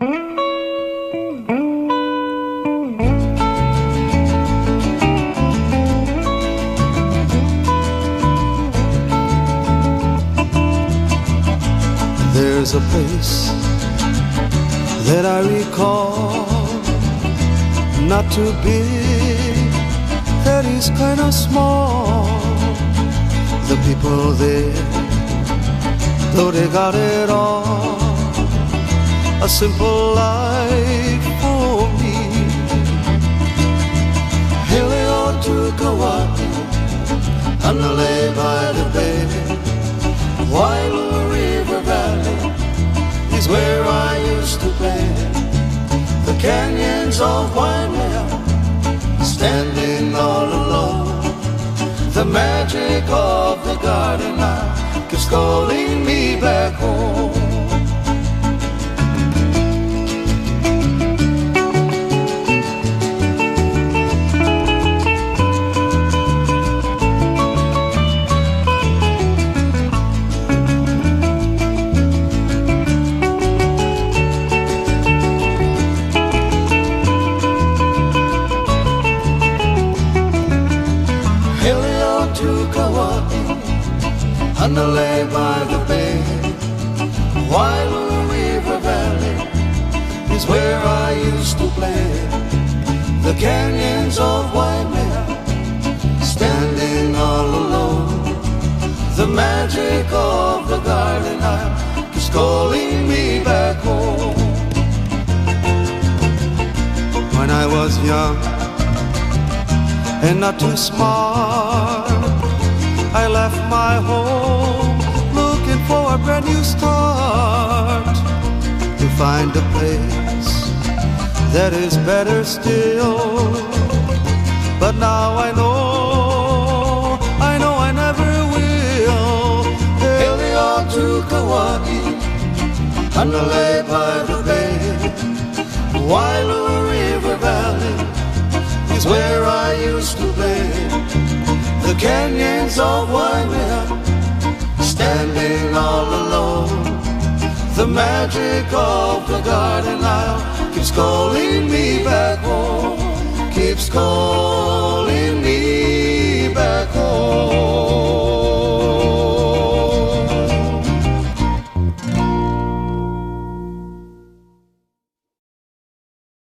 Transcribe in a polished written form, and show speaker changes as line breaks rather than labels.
There's a place that I recall, not too big, that is kinda small. The people there, though they got it all, a simple life for me. Hele to Kauai, Hanalei by the bay, Uailua River Valley is where I used to play. The canyons of Waimea, standing all alone. The magic of the garden keeps calling me back home. Hanalei by the bay, Uailua River Valley is where I used to play. The canyons of Waimea, standing all alone. The magic of the garden is calling me back home. When I was young and not too smart, I left my home looking for a brand new start, to find a place that is better still. But now I know I never will. Hele to Kauai, Hanalei by the bay, Uailua River Valley is where I used to play. The canyons of Waimea, standing all alone. The magic of the garden keeps calling me back home, keeps calling.